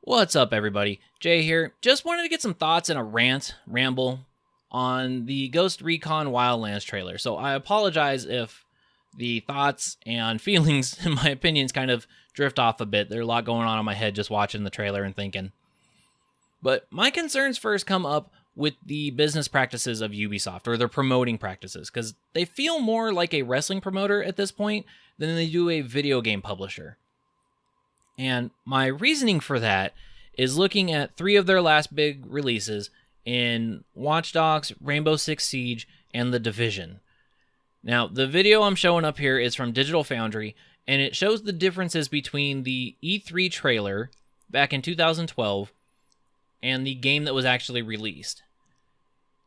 What's up, everybody? Jay here. Just wanted to get some thoughts and a ramble on the Ghost Recon Wildlands trailer. So I apologize if the thoughts and feelings, in my opinions, kind of drift off a bit. There's a lot going on in my head just watching the trailer and thinking. But my concerns first come up with the business practices of Ubisoft, or their promoting practices, because they feel more like a wrestling promoter at this point than they do a video game publisher. And my reasoning for that is looking at 3 of their last big releases in Watch Dogs, Rainbow Six Siege, and The Division. Now, the video I'm showing up here is from Digital Foundry, and it shows the differences between the E3 trailer back in 2012 and the game that was actually released.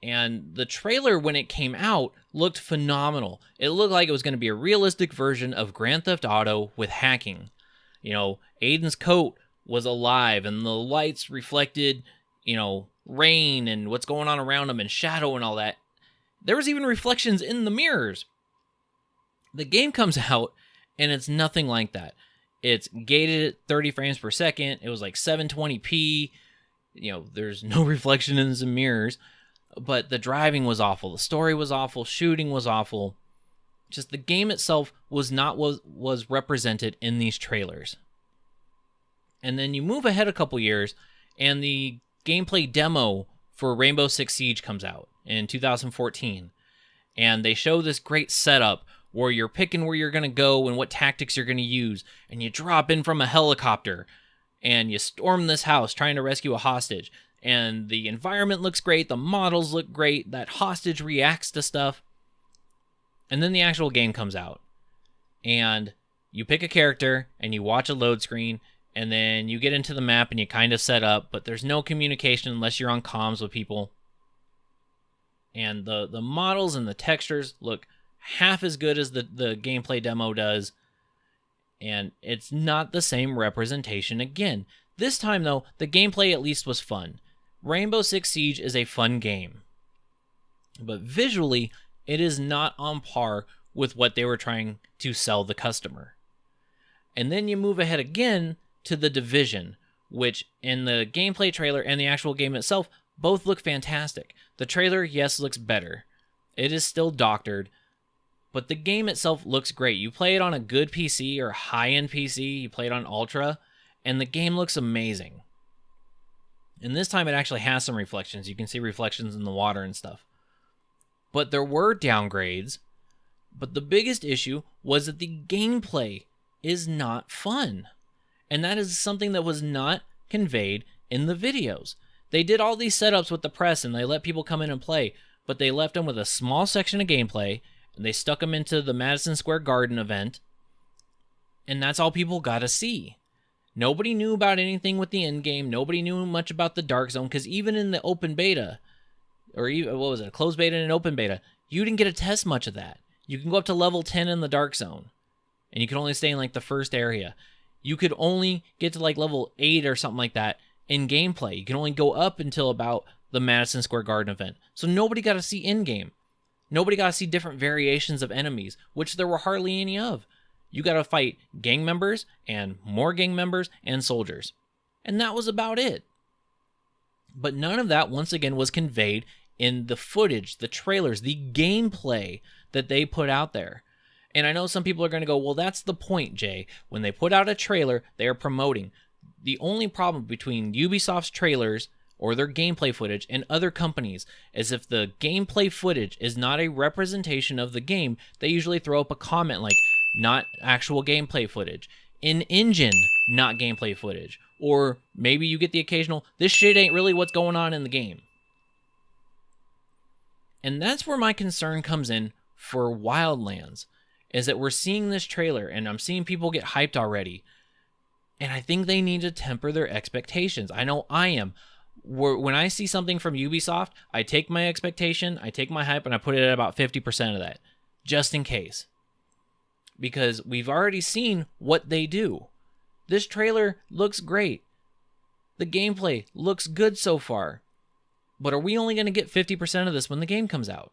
And the trailer, when it came out, looked phenomenal. It looked like it was going to be a realistic version of Grand Theft Auto with hacking. You know, Aiden's coat was alive, and the lights reflected, rain and what's going on around him and shadow and all that. There was even reflections in the mirrors. The game comes out, and it's nothing like that. It's gated at 30 frames per second. It was like 720p. There's no reflection in the mirrors. But the driving was awful. The story was awful. Shooting was awful. Just the game itself was not what was represented in these trailers. And then you move ahead a couple years, and the gameplay demo for Rainbow Six Siege comes out in 2014. And they show this great setup where you're picking where you're going to go and what tactics you're going to use. And you drop in from a helicopter, and you storm this house trying to rescue a hostage. And the environment looks great. The models look great. That hostage reacts to stuff. And then the actual game comes out, and you pick a character, and you watch a load screen, and then you get into the map, and you kind of set up, but there's no communication unless you're on comms with people. And the models and the textures look half as good as the gameplay demo does, and it's not the same representation again. This time, though, the gameplay at least was fun. Rainbow Six Siege is a fun game, but visually, it is not on par with what they were trying to sell the customer. And then you move ahead again to The Division, which in the gameplay trailer and the actual game itself both look fantastic. The trailer, yes, looks better. It is still doctored, but the game itself looks great. You play it on a good PC or high-end PC, you play it on Ultra, and the game looks amazing. And this time it actually has some reflections. You can see reflections in the water and stuff. But there were downgrades, but the biggest issue was that the gameplay is not fun. And that is something that was not conveyed in the videos. They did all these setups with the press, and they let people come in and play, but they left them with a small section of gameplay, and they stuck them into the Madison Square Garden event, and that's all people got to see. Nobody knew about anything with the end game. Nobody knew much about the Dark Zone, because even in the open beta, or even, what was it, a closed beta and an open beta, you didn't get to test much of that. You can go up to level 10 in the Dark Zone, and you can only stay in like the first area. You could only get to like level 8 or something like that in gameplay. You can only go up until about the Madison Square Garden event. So nobody got to see in-game. Nobody got to see different variations of enemies, which there were hardly any of. You got to fight gang members and more gang members and soldiers. And that was about it. But none of that, once again, was conveyed in the footage, the trailers, the gameplay that they put out there. And I know some people are going to go, well, that's the point, Jay. When they put out a trailer, they are promoting. The only problem between Ubisoft's trailers or their gameplay footage and other companies is if the gameplay footage is not a representation of the game, they usually throw up a comment like, not actual gameplay footage. In-engine, not gameplay footage. Or maybe you get the occasional, this shit ain't really what's going on in the game. And that's where my concern comes in for Wildlands, is that we're seeing this trailer, and I'm seeing people get hyped already. And I think they need to temper their expectations. I know I am. When I see something from Ubisoft, I take my expectation, I take my hype, and I put it at about 50% of that, just in case. Because we've already seen what they do. This trailer looks great. The gameplay looks good so far. But are we only going to get 50% of this when the game comes out?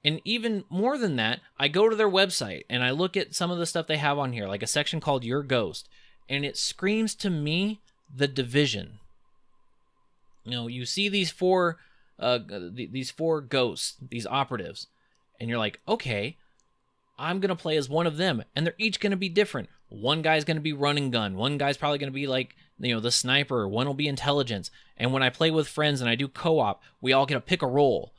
And even more than that, I go to their website and I look at some of the stuff they have on here, like a section called Your Ghost, and it screams to me The Division. You know, you see these four ghosts, these operatives, and you're like, okay, I'm going to play as one of them, and they're each going to be different. One guy's going to be run and gun. One guy's probably going to be like, you know, the sniper. One will be intelligence. And when I play with friends and I do co-op, we all get to pick a role.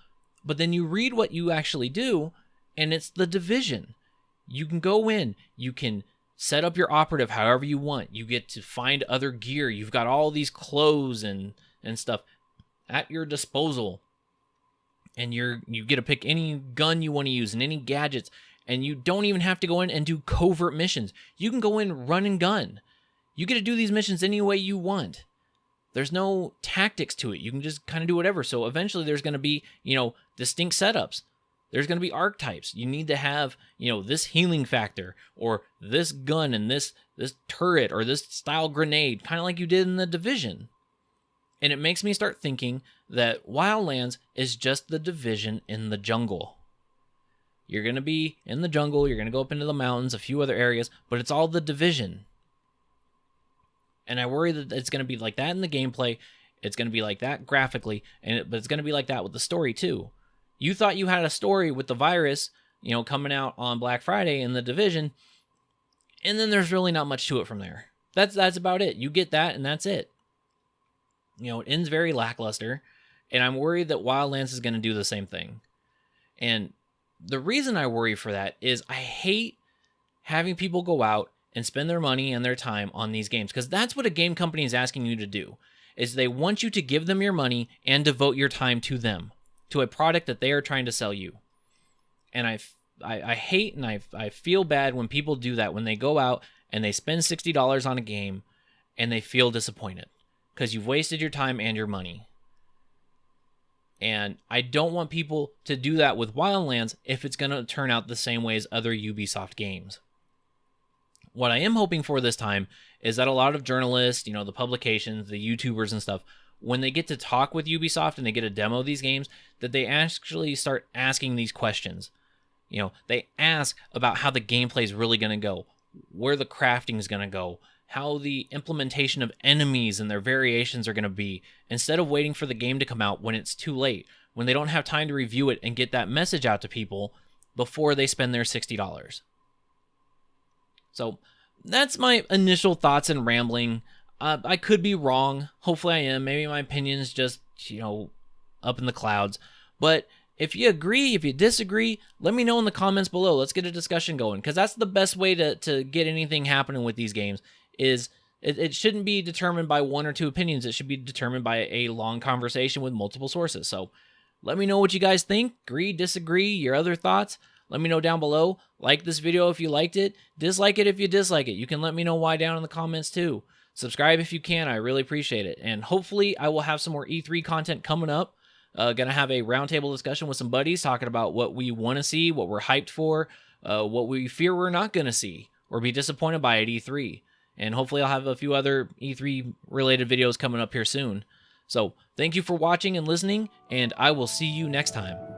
But then you read what you actually do, and it's The Division. You can go in, you can set up your operative however you want. You get to find other gear. You've got all these clothes and stuff at your disposal. And you get to pick any gun you want to use and any gadgets. And you don't even have to go in and do covert missions. You can go in, run and gun. You get to do these missions any way you want. There's no tactics to it. You can just kind of do whatever. So eventually there's going to be, you know, distinct setups. There's going to be archetypes. You need to have, you know, this healing factor or this gun and this turret or this style grenade, kind of like you did in The Division. And it makes me start thinking that Wildlands is just The Division in the jungle. You're going to be in the jungle, you're going to go up into the mountains, a few other areas, but it's all The Division. And I worry that it's going to be like that in the gameplay, it's going to be like that graphically, but it's going to be like that with the story too. You thought you had a story with the virus, you know, coming out on Black Friday in The Division, and then there's really not much to it from there. That's about it. You get that, and that's it. You know, it ends very lackluster, and I'm worried that Wildlands is going to do the same thing. And the reason I worry for that is I hate having people go out and spend their money and their time on these games, because that's what a game company is asking you to do, is they want you to give them your money and devote your time to them, to a product that they are trying to sell you. And I hate and I feel bad when people do that, when they go out and they spend $60 on a game and they feel disappointed because you've wasted your time and your money. And I don't want people to do that with Wildlands if it's going to turn out the same way as other Ubisoft games. What I am hoping for this time is that a lot of journalists, you know, the publications, the YouTubers and stuff, when they get to talk with Ubisoft and they get to demo these games, that they actually start asking these questions. You know, they ask about how the gameplay is really going to go, where the crafting is going to go, how the implementation of enemies and their variations are going to be, instead of waiting for the game to come out when it's too late, when they don't have time to review it and get that message out to people before they spend their $60. So that's my initial thoughts and rambling. I could be wrong. Hopefully I am. Maybe my opinion is just, you know, up in the clouds. But if you agree, if you disagree, let me know in the comments below. Let's get a discussion going, because that's the best way to get anything happening with these games. Is it shouldn't be determined by one or two opinions. It should be determined by a long conversation with multiple sources. So let me know what you guys think. Agree, disagree, your other thoughts. Let me know down below. Like this video if you liked it. Dislike it if you dislike it. You can let me know why down in the comments too. Subscribe if you can. I really appreciate it. And hopefully I will have some more E3 content coming up. Gonna have a roundtable discussion with some buddies talking about what we want to see, what we're hyped for, what we fear we're not gonna see or be disappointed by at E3. And hopefully I'll have a few other E3 related videos coming up here soon. So thank you for watching and listening, and I will see you next time.